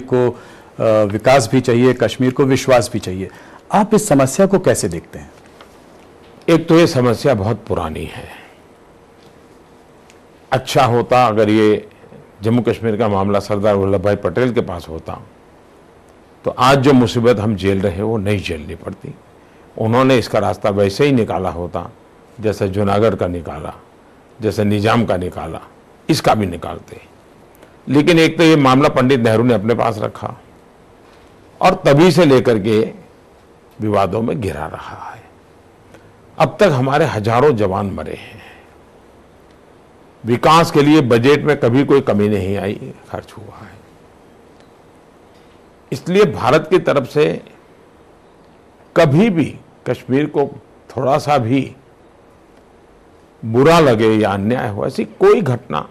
को विकास भी चाहिए, कश्मीर को विश्वास भी चाहिए। आप इस समस्या को कैसे देखते हैं? एक तो ये समस्या बहुत पुरानी है। अच्छा होता अगर ये जम्मू कश्मीर का मामला सरदार वल्लभ भाई पटेल के पास होता तो आज जो मुसीबत हम झेल रहे हैं वो नहीं झेलनी पड़ती। उन्होंने इसका रास्ता वैसे ही निकाला होता जैसे जूनागढ़ का निकाला, जैसे निजाम का निकाला, इसका भी निकालते। लेकिन एक तो ये मामला पंडित नेहरू ने अपने पास रखा और तभी से लेकर के विवादों में घिरा रहा है। अब तक हमारे हजारों जवान मरे हैं। विकास के लिए बजट में कभी कोई कमी नहीं आई, खर्च हुआ है। इसलिए भारत की तरफ से कभी भी कश्मीर को थोड़ा सा भी बुरा लगे या अन्याय हो, ऐसी कोई घटना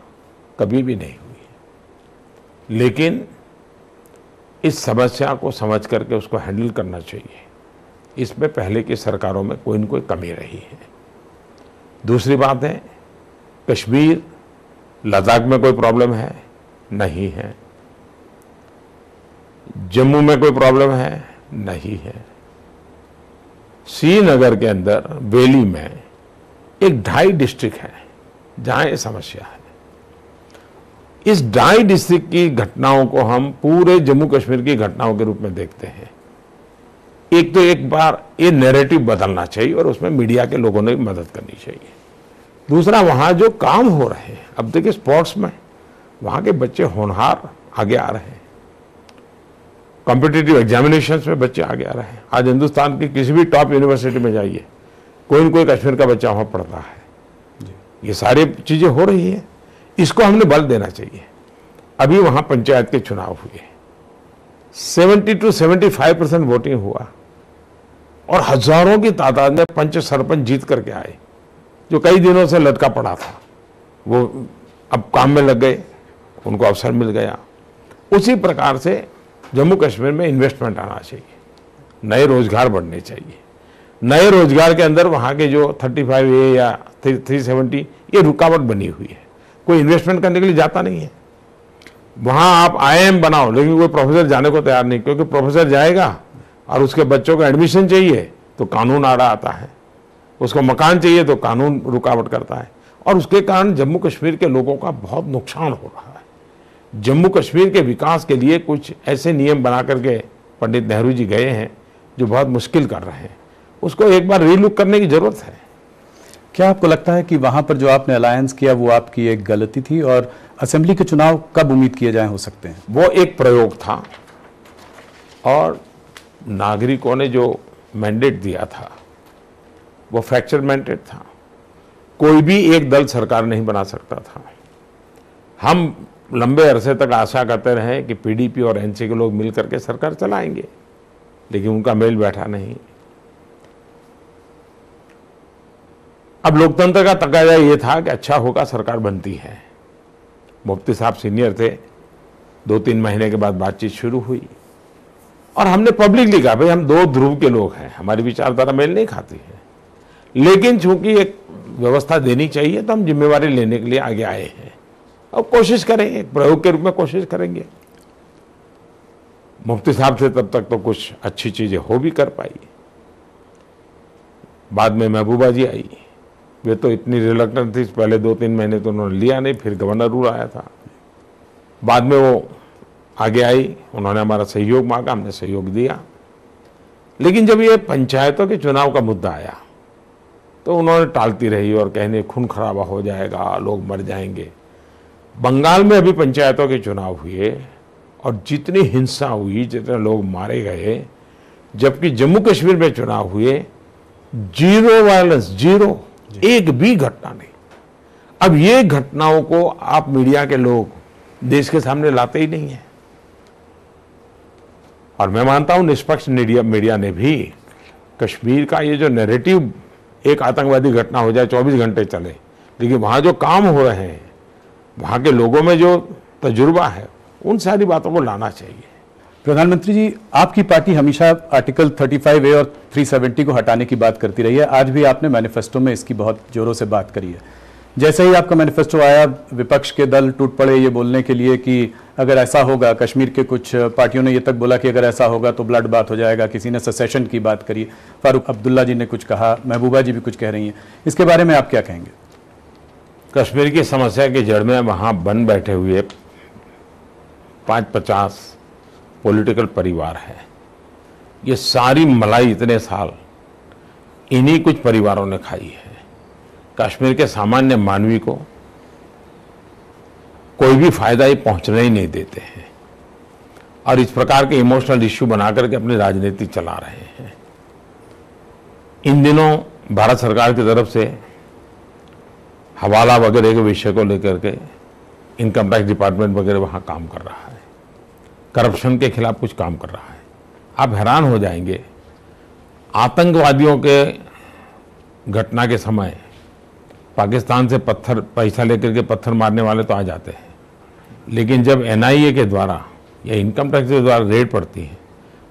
कभी भी नहीं हुई। लेकिन इस समस्या को समझ करके उसको हैंडल करना चाहिए। इसमें पहले की सरकारों में कोई न कोई कमी रही है। दूसरी बात है, कश्मीर, लद्दाख में कोई प्रॉब्लम है? नहीं है। जम्मू में कोई प्रॉब्लम है? नहीं है। श्रीनगर के अंदर वैली में एक 2.5 डिस्ट्रिक्ट है जहां ये समस्या है। इस 2.5 डिस्ट्रिक्ट की घटनाओं को हम पूरे जम्मू कश्मीर की घटनाओं के रूप में देखते हैं। एक तो एक बार ये नैरेटिव बदलना चाहिए और उसमें मीडिया के लोगों ने मदद करनी चाहिए। दूसरा, वहां जो काम हो रहे हैं, अब देखिए स्पोर्ट्स में वहां के बच्चे होनहार आगे आ रहे हैं। कॉम्पिटिटिव एग्जामिनेशंस में बच्चे आगे आ रहे हैं। आज हिंदुस्तान की किसी भी टॉप यूनिवर्सिटी में जाइए, कोई न कोई कश्मीर का बच्चा वहां पढ़ता है। ये सारी चीजें हो रही है, इसको हमने बल देना चाहिए। अभी वहां पंचायत के चुनाव हुए, 70 to 75% वोटिंग हुआ और हजारों की तादाद में पंच सरपंच जीत करके आए जो कई दिनों से लटका पड़ा था। वो अब काम में लग गए, उनको अवसर मिल गया। उसी प्रकार से जम्मू कश्मीर में इन्वेस्टमेंट आना चाहिए, नए रोजगार बढ़ने चाहिए। नए रोजगार के अंदर वहाँ के जो 35A या 370 ये रुकावट बनी हुई है। कोई इन्वेस्टमेंट करने के लिए जाता नहीं है। वहाँ आप IIM बनाओ, लेकिन कोई प्रोफेसर जाने को तैयार नहीं, क्योंकि प्रोफेसर जाएगा और उसके बच्चों को एडमिशन चाहिए तो कानून आड़ा आता है, उसको मकान चाहिए तो कानून रुकावट करता है। और उसके कारण जम्मू कश्मीर के लोगों का बहुत नुकसान हो रहा है। जम्मू कश्मीर के विकास के लिए कुछ ऐसे नियम बना करके पंडित नेहरू जी गए हैं जो बहुत मुश्किल कर रहे हैं। उसको एक बार रीलुक करने की जरूरत है। क्या आपको लगता है कि वहां पर जो आपने अलायंस किया वो आपकी एक गलती थी, और असेंबली के चुनाव कब उम्मीद किए जाए हो सकते हैं? वो एक प्रयोग था और नागरिकों ने जो मैंडेट दिया था वो फ्रैक्चर मैंडेट था। कोई भी एक दल सरकार नहीं बना सकता था। हम लंबे अरसे तक आशा करते रहे कि PDP और NC के लोग मिलकर के सरकार चलाएंगे, लेकिन उनका मेल बैठा नहीं। अब लोकतंत्र का तकाजा ये था कि अच्छा होगा सरकार बनती है। मुफ्ती साहब सीनियर थे, 2-3 महीने के बाद बातचीत शुरू हुई और हमने पब्लिकली कहा भाई हम 2 ध्रुव के लोग हैं, हमारी विचारधारा मेल नहीं खाती है, लेकिन चूंकि एक व्यवस्था देनी चाहिए तो हम जिम्मेवारी लेने के लिए आगे आए हैं और कोशिश करेंगे, प्रयोग के रूप में कोशिश करेंगे। मुफ्ती साहब से तब तक तो कुछ अच्छी चीजें हो भी कर पाई। बाद में महबूबा जी आई, वे तो इतनी रिलक्टेंट थी, पहले 2-3 महीने तो उन्होंने लिया नहीं, फिर गवर्नर रूल आया था। बाद में वो आगे आई, उन्होंने हमारा सहयोग मांगा, हमने सहयोग दिया। लेकिन जब ये पंचायतों के चुनाव का मुद्दा आया तो उन्होंने टालती रही और कहने खून खराबा हो जाएगा, लोग मर जाएंगे। बंगाल में अभी पंचायतों के चुनाव हुए और जितनी हिंसा हुई, जितने लोग मारे गए, जबकि जम्मू कश्मीर में चुनाव हुए 0 वायलेंस, 0, एक भी घटना नहीं। अब ये घटनाओं को आप मीडिया के लोग देश के सामने लाते ही नहीं है। और मैं मानता हूं निष्पक्ष मीडिया ने भी कश्मीर का ये जो नैरेटिव, एक आतंकवादी घटना हो जाए 24 घंटे चले, लेकिन वहां जो काम हो रहे हैं, वहां के लोगों में जो तजुर्बा है, उन सारी बातों को लाना चाहिए। प्रधानमंत्री जी, आपकी पार्टी हमेशा आर्टिकल 35A और 370 को हटाने की बात करती रही है। आज भी आपने मैनिफेस्टो में इसकी बहुत जोरों से बात करी है, जैसे ही आपका मैनिफेस्टो आया, विपक्ष के दल टूट पड़े ये बोलने के लिए कि अगर ऐसा होगा, कश्मीर के कुछ पार्टियों ने ये तक बोला कि अगर ऐसा होगा तो ब्लड बात हो जाएगा, किसी ने सेसेशन की बात करी, फारूक अब्दुल्ला जी ने कुछ कहा, महबूबा जी भी कुछ कह रही हैं, इसके बारे में आप क्या कहेंगे? कश्मीर की समस्या की जड़ में वहाँ बन बैठे हुए 50 पॉलिटिकल परिवार है। ये सारी मलाई इतने साल इन्हीं कुछ परिवारों ने खाई है। कश्मीर के सामान्य मानवी को कोई भी फायदा ये पहुंचने ही नहीं देते हैं और इस प्रकार के इमोशनल इश्यू बना करके अपनी राजनीति चला रहे हैं। इन दिनों भारत सरकार की तरफ से हवाला वगैरह के विषय को लेकर के इनकम टैक्स डिपार्टमेंट वगैरह वहाँ काम कर रहा है, करप्शन के खिलाफ कुछ काम कर रहा है। आप हैरान हो जाएंगे, आतंकवादियों के घटना के समय पाकिस्तान से पैसा लेकर के पत्थर मारने वाले तो आ जाते हैं, लेकिन जब एनआईए के द्वारा या इनकम टैक्स के द्वारा रेड पड़ती है,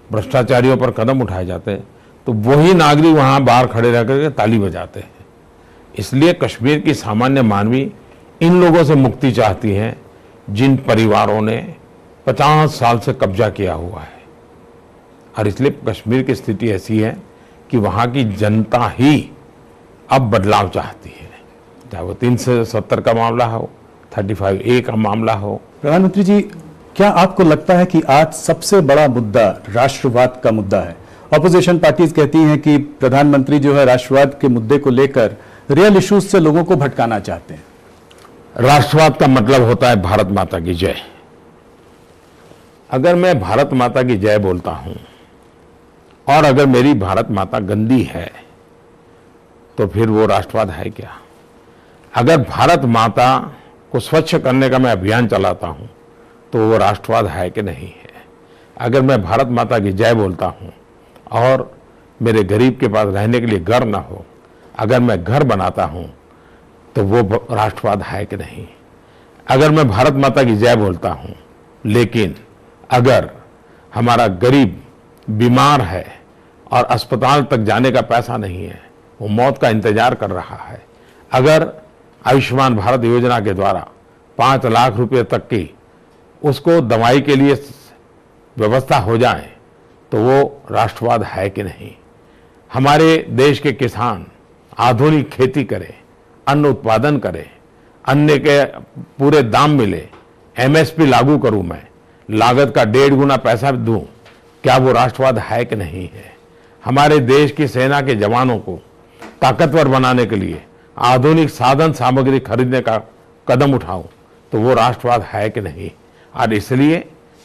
भ्रष्टाचारियों पर कदम उठाए जाते हैं, तो वही नागरिक वहाँ बाहर खड़े रह करके ताली बजाते हैं। इसलिए कश्मीर की सामान्य मानवी इन लोगों से मुक्ति चाहती है जिन परिवारों ने 50 साल से कब्जा किया हुआ है। और इसलिए कश्मीर की स्थिति ऐसी है कि वहाँ की जनता ही अब बदलाव चाहती है, चाहे वो 370 का मामला हो, 35A का मामला हो। प्रधानमंत्री जी, क्या आपको लगता है कि आज सबसे बड़ा मुद्दा राष्ट्रवाद का मुद्दा है? ऑपोजिशन पार्टीज कहती हैं कि प्रधानमंत्री जो है राष्ट्रवाद के मुद्दे को लेकर रियल इश्यूज से लोगों को भटकाना चाहते हैं। राष्ट्रवाद का मतलब होता है भारत माता की जय। अगर मैं भारत माता की जय बोलता हूं और अगर मेरी भारत माता गंदी है तो फिर वो राष्ट्रवाद है क्या? अगर भारत माता को स्वच्छ करने का मैं अभियान चलाता हूं तो वो राष्ट्रवाद है कि नहीं है? अगर मैं भारत माता की जय बोलता हूं और मेरे गरीब के पास रहने के लिए घर ना हो, अगर मैं घर बनाता हूं तो वो राष्ट्रवाद है कि नहीं? अगर मैं भारत माता की जय बोलता हूं लेकिन अगर हमारा गरीब बीमार है और अस्पताल तक जाने का पैसा नहीं है, वो मौत का इंतजार कर रहा है, अगर आयुष्मान भारत योजना के द्वारा 5 लाख रुपए तक की उसको दवाई के लिए व्यवस्था हो जाए तो वो राष्ट्रवाद है कि नहीं? हमारे देश के किसान आधुनिक खेती करें, अन्न उत्पादन करें, अन्न के पूरे दाम मिले, एमएसपी लागू करूं, मैं लागत का 1.5 गुना पैसा दूं, क्या वो राष्ट्रवाद है कि नहीं है? हमारे देश की सेना के जवानों को ताकतवर बनाने के लिए आधुनिक साधन सामग्री खरीदने का कदम उठाऊं तो वो राष्ट्रवाद है कि नहीं? और इसलिए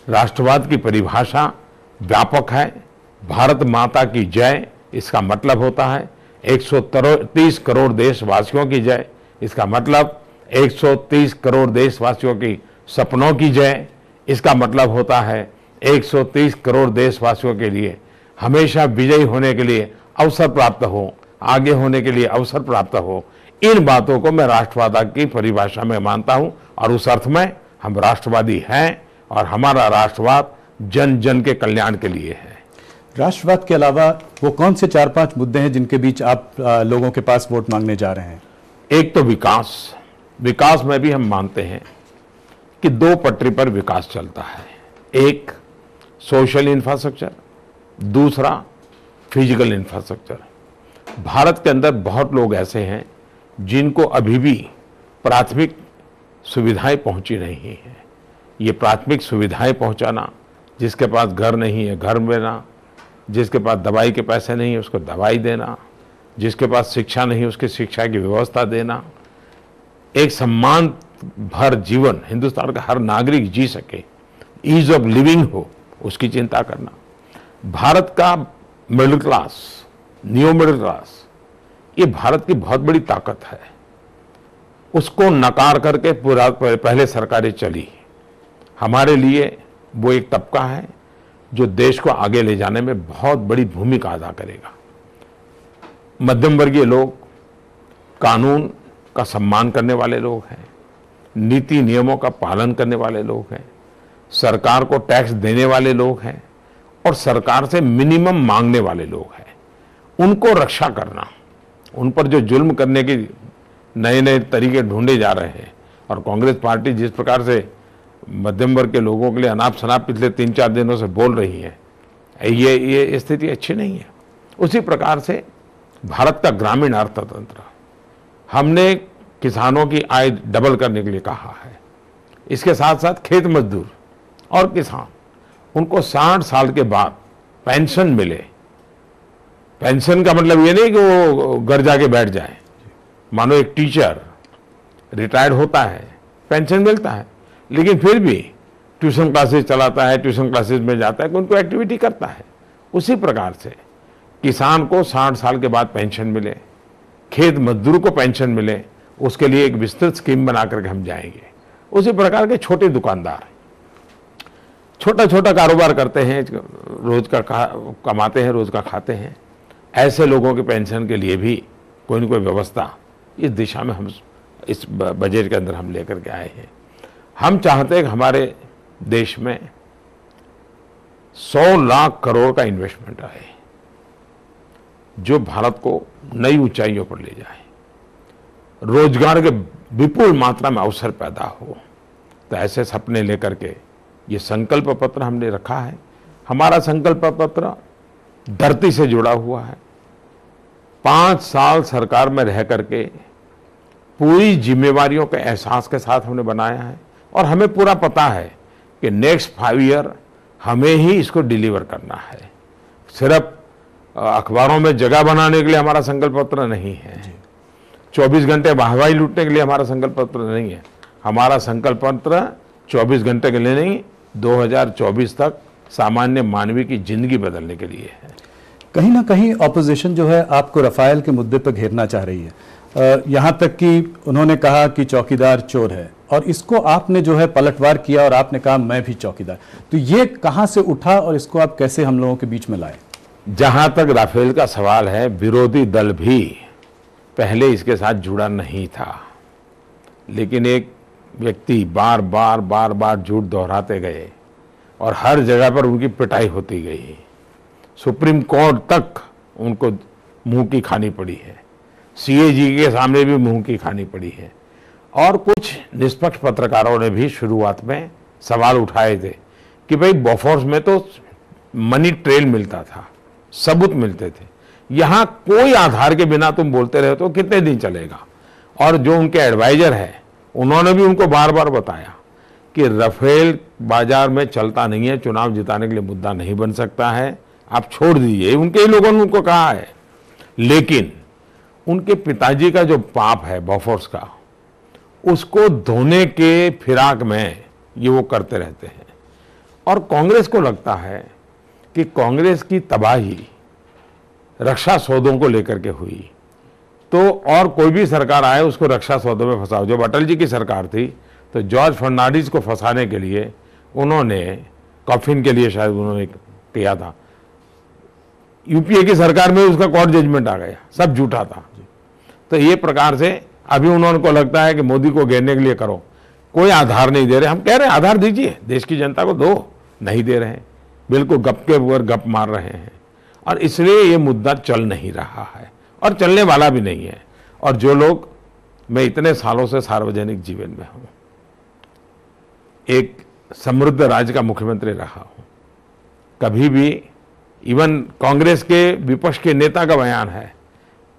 राष्ट्रवाद की परिभाषा व्यापक है। भारत माता की जय, इसका मतलब होता है 130 करोड़ देशवासियों की जय। इसका मतलब 130 करोड़ देशवासियों की सपनों की जय। इसका मतलब होता है 130 करोड़ देशवासियों के लिए हमेशा विजयी होने के लिए अवसर प्राप्त हो, आगे होने के लिए अवसर प्राप्त हो। इन बातों को मैं राष्ट्रवाद की परिभाषा में मानता हूं और उस अर्थ में हम राष्ट्रवादी हैं और हमारा राष्ट्रवाद जन जन के कल्याण के लिए है। राष्ट्रवाद के अलावा वो कौन से 4-5 मुद्दे हैं जिनके बीच आप लोगों के पास वोट मांगने जा रहे हैं? एक तो विकास। विकास में भी हम मानते हैं कि 2 पटरी पर विकास चलता है। एक सोशल इंफ्रास्ट्रक्चर, दूसरा फिजिकल इंफ्रास्ट्रक्चर। भारत के अंदर बहुत लोग ऐसे हैं जिनको अभी भी प्राथमिक सुविधाएं पहुंची नहीं हैं। ये प्राथमिक सुविधाएं पहुंचाना, जिसके पास घर नहीं है घर देना, जिसके पास दवाई के पैसे नहीं है उसको दवाई देना, जिसके पास शिक्षा नहीं है उसकी शिक्षा की व्यवस्था देना, एक सम्मान भर जीवन हिंदुस्तान का हर नागरिक जी सके, ईज ऑफ लिविंग हो, उसकी चिंता करना। भारत का middle class, new middle class, ये भारत की बहुत बड़ी ताकत है। उसको नकार करके पूरा पहले सरकारें चली। हमारे लिए वो एक तबका है जो देश को आगे ले जाने में बहुत बड़ी भूमिका अदा करेगा। मध्यम वर्गीय लोग, कानून का सम्मान करने वाले लोग हैं, नीति नियमों का पालन करने वाले लोग हैं, सरकार को टैक्स देने वाले लोग हैं और सरकार से मिनिमम मांगने वाले लोग हैं। उनको रक्षा करना, उन पर जो जुल्म करने की नए नए तरीके ढूंढे जा रहे हैं। और कांग्रेस पार्टी जिस प्रकार से मध्यम वर्ग के लोगों के लिए अनाप शनाप पिछले 3-4 दिनों से बोल रही है, ये स्थिति अच्छी नहीं है। उसी प्रकार से भारत का ग्रामीण अर्थतंत्र, हमने किसानों की आय डबल करने के लिए कहा है। इसके साथ साथ खेत मजदूर और किसान, उनको 60 साल के बाद पेंशन मिले। पेंशन का मतलब ये नहीं कि वो घर जाके बैठ जाए। मानो एक टीचर रिटायर्ड होता है, पेंशन मिलता है, लेकिन फिर भी ट्यूशन क्लासेस चलाता है, ट्यूशन क्लासेस में जाता है, उनको एक्टिविटी करता है। उसी प्रकार से किसान को 60 साल के बाद पेंशन मिले, खेत मजदूर को पेंशन मिले, उसके लिए एक विस्तृत स्कीम बना करके हम जाएंगे। उसी प्रकार के छोटे दुकानदार छोटा छोटा कारोबार करते हैं, रोज का कमाते हैं, रोज का खाते हैं, ऐसे लोगों के पेंशन के लिए भी कोई न कोई व्यवस्था इस दिशा में हम इस बजट के अंदर हम लेकर के आए हैं। हम चाहते हैं कि हमारे देश में 100 लाख करोड़ का इन्वेस्टमेंट आए, जो भारत को नई ऊंचाइयों पर ले जाए, रोजगार के विपुल मात्रा में अवसर पैदा हो। तो ऐसे सपने लेकर के ये संकल्प पत्र हमने रखा है। हमारा संकल्प पत्र धरती से जुड़ा हुआ है। 5 साल सरकार में रह करके पूरी जिम्मेवारियों के एहसास के साथ हमने बनाया है, और हमें पूरा पता है कि नेक्स्ट 5 ईयर हमें ही इसको डिलीवर करना है। सिर्फ अखबारों में जगह बनाने के लिए हमारा संकल्प पत्र नहीं है, 24 घंटे वाहवाही लूटने के लिए हमारा संकल्प पत्र नहीं है। हमारा संकल्प पत्र 24 घंटे के लिए नहीं, 2024 तक सामान्य मानवीय की जिंदगी बदलने के लिए है। कहीं ना कहीं ऑपोजिशन जो है आपको रफाल के मुद्दे पर घेरना चाह रही है। यहाँ तक कि उन्होंने कहा कि चौकीदार चोर है, और इसको आपने जो है पलटवार किया और आपने कहा मैं भी चौकीदार। तो ये कहाँ से उठा और इसको आप कैसे हम लोगों के बीच में लाए? जहां तक राफेल का सवाल है, विरोधी दल भी पहले इसके साथ जुड़ा नहीं था, लेकिन एक व्यक्ति बार बार झूठ दोहराते गए और हर जगह पर उनकी पिटाई होती गई। सुप्रीम कोर्ट तक उनको मुंह की खानी पड़ी है, सीएजी के सामने भी मुंह की खानी पड़ी है। और कुछ निष्पक्ष पत्रकारों ने भी शुरुआत में सवाल उठाए थे कि भाई बोफोर्स में तो मनी ट्रेल मिलता था, सबूत मिलते थे, यहाँ कोई आधार के बिना तुम बोलते रहे तो कितने दिन चलेगा। और जो उनके एडवाइजर है, उन्होंने भी उनको बार बार बताया कि राफेल बाजार में चलता नहीं है, चुनाव जिताने के लिए मुद्दा नहीं बन सकता है, आप छोड़ दीजिए। उनके ही लोगों ने उनको कहा है। लेकिन उनके पिताजी का जो पाप है बोफोर्स का, उसको धोने के फिराक में ये वो करते रहते हैं। और कांग्रेस को लगता है कि कांग्रेस की तबाही रक्षा सौदों को लेकर के हुई, तो और कोई भी सरकार आए उसको रक्षा सौदों में फंसाओ। जब अटल जी की सरकार थी तो जॉर्ज फर्नांडिस को फंसाने के लिए उन्होंने कॉफिन के लिए शायद उन्होंने किया था। यूपीए की सरकार में उसका कोर्ट जजमेंट आ गया, सब झूठा था। तो ये प्रकार से अभी उनको लगता है कि मोदी को घेरने के लिए करो, कोई आधार नहीं दे रहे। हम कह रहे हैं आधार दीजिए, देश की जनता को दो, नहीं दे रहे हैं, बिल्कुल गप के ऊपर गप मार रहे हैं। और इसलिए ये मुद्दा चल नहीं रहा है और चलने वाला भी नहीं है। और जो लोग, मैं इतने सालों से सार्वजनिक जीवन में हूं, एक समृद्ध राज्य का मुख्यमंत्री रहा हूं, कभी भी इवन कांग्रेस के विपक्ष के नेता का बयान है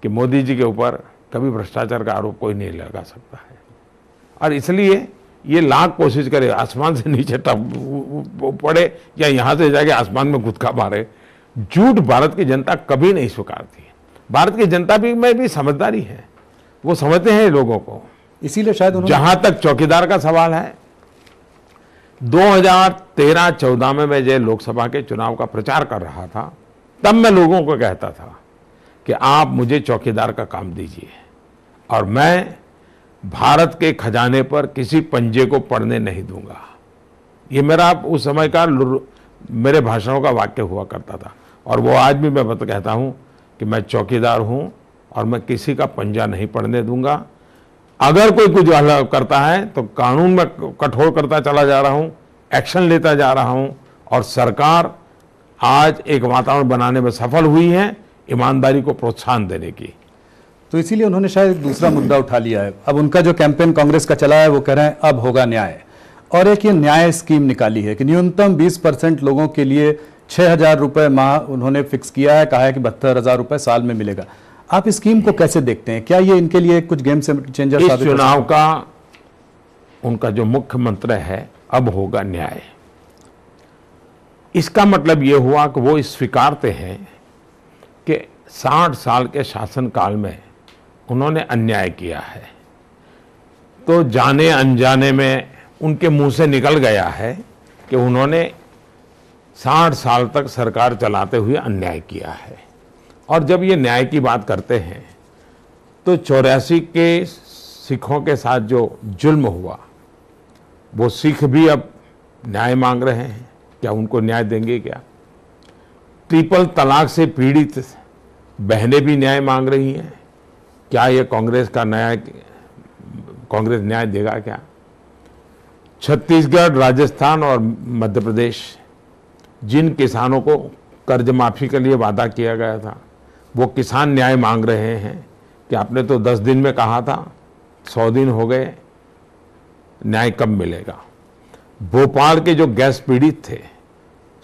कि मोदी जी के ऊपर कभी भ्रष्टाचार का आरोप कोई नहीं लगा सकता है। और इसलिए ये लाख कोशिश करे आसमान से नीचे पड़े या यहां से जाके आसमान में कूदका मारे, झूठ भारत की जनता कभी नहीं स्वीकारती है। भारत की जनता भी में भी समझदारी है, वो समझते हैं लोगों को। इसीलिए शायद जहां तक चौकीदार का सवाल है, 2013-14 में मैं जब लोकसभा के चुनाव का प्रचार कर रहा था, तब मैं लोगों को कहता था कि आप मुझे चौकीदार का काम दीजिए और मैं भारत के खजाने पर किसी पंजे को पड़ने नहीं दूंगा। ये मेरा उस समय का मेरे भाषणों का वाक्य हुआ करता था। और वो आज भी मैं कहता हूं कि मैं चौकीदार हूं और मैं किसी का पंजा नहीं पड़ने दूंगा। अगर कोई कुछ करता है तो कानून में कठोर करता चला जा रहा हूं, एक्शन लेता जा रहा हूं। और सरकार आज एक वातावरण बनाने में सफल हुई है ईमानदारी को प्रोत्साहन देने की। तो इसीलिए उन्होंने शायद दूसरा मुद्दा उठा लिया है। अब उनका जो कैंपेन कांग्रेस का चला है वो कह रहे हैं अब होगा न्याय, और एक ये न्याय स्कीम निकाली है कि न्यूनतम 20% लोगों के लिए 6,000 रुपये माह उन्होंने फिक्स किया है, कहा है कि 72,000 रुपये साल में मिलेगा। आप इस स्कीम को कैसे देखते हैं? क्या ये इनके लिए कुछ गेम चेंजर साबित? इस चुनाव का उनका जो मुख्य मंत्र है अब होगा न्याय, इसका मतलब ये हुआ कि वो स्वीकारते हैं कि 60 साल के शासनकाल में उन्होंने अन्याय किया है, तो जाने अनजाने में उनके मुंह से निकल गया है कि उन्होंने 60 साल तक सरकार चलाते हुए अन्याय किया है। और जब ये न्याय की बात करते हैं तो 84 के सिखों के साथ जो जुल्म हुआ, वो सिख भी अब न्याय मांग रहे हैं, क्या उनको न्याय देंगे? क्या ट्रिपल तलाक से पीड़ित बहनें भी न्याय मांग रही हैं, क्या ये कांग्रेस न्याय देगा? क्या छत्तीसगढ़, राजस्थान और मध्य प्रदेश, जिन किसानों को कर्ज माफी के लिए वादा किया गया था, वो किसान न्याय मांग रहे हैं कि आपने तो 10 दिन में कहा था, 100 दिन हो गए, न्याय कब मिलेगा? भोपाल के जो गैस पीड़ित थे,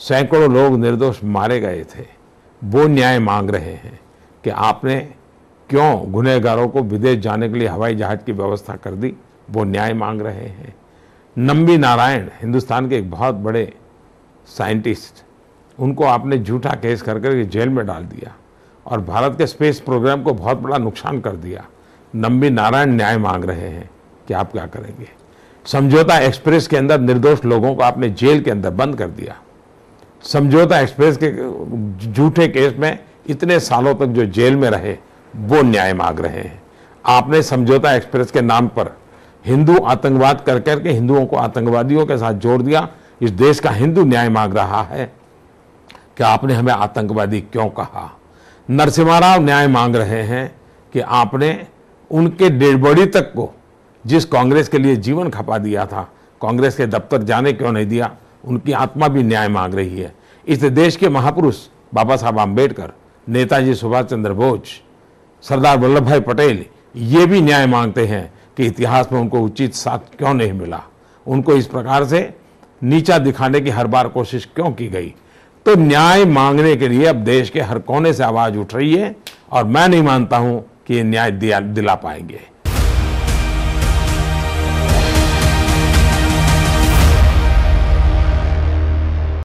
सैकड़ों लोग निर्दोष मारे गए थे, वो न्याय मांग रहे हैं कि आपने क्यों गुनहगारों को विदेश जाने के लिए हवाई जहाज की व्यवस्था कर दी, वो न्याय मांग रहे हैं। नंबी नारायण, हिंदुस्तान के एक बहुत बड़े साइंटिस्ट, उनको आपने झूठा केस करके जेल में डाल दिया और भारत के स्पेस प्रोग्राम को बहुत बड़ा नुकसान कर दिया। नंबी नारायण न्याय मांग रहे हैं कि आप क्या करेंगे? समझौता एक्सप्रेस के अंदर निर्दोष लोगों को आपने जेल के अंदर बंद कर दिया। समझौता एक्सप्रेस के झूठे केस में इतने सालों तक जो जेल में रहे, वो न्याय मांग रहे हैं। आपने समझौता एक्सप्रेस के नाम पर हिंदू आतंकवाद कर करके हिंदुओं को आतंकवादियों के साथ जोड़ दिया। इस देश का हिंदू न्याय मांग रहा है कि आपने हमें आतंकवादी क्यों कहा। नरसिम्हा राव न्याय मांग रहे हैं कि आपने उनके डेड बॉडी तक को, जिस कांग्रेस के लिए जीवन खपा दिया था, कांग्रेस के दफ्तर जाने क्यों नहीं दिया। उनकी आत्मा भी न्याय मांग रही है। इस देश के महापुरुष बाबा साहब आम्बेडकर, नेताजी सुभाष चंद्र बोस, सरदार वल्लभ भाई पटेल, ये भी न्याय मांगते हैं कि इतिहास में उनको उचित साथ क्यों नहीं मिला, उनको इस प्रकार से नीचा दिखाने की हर बार कोशिश क्यों की गई। तो न्याय मांगने के लिए अब देश के हर कोने से आवाज उठ रही है और मैं नहीं मानता हूं कि ये न्याय दिला पाएंगे।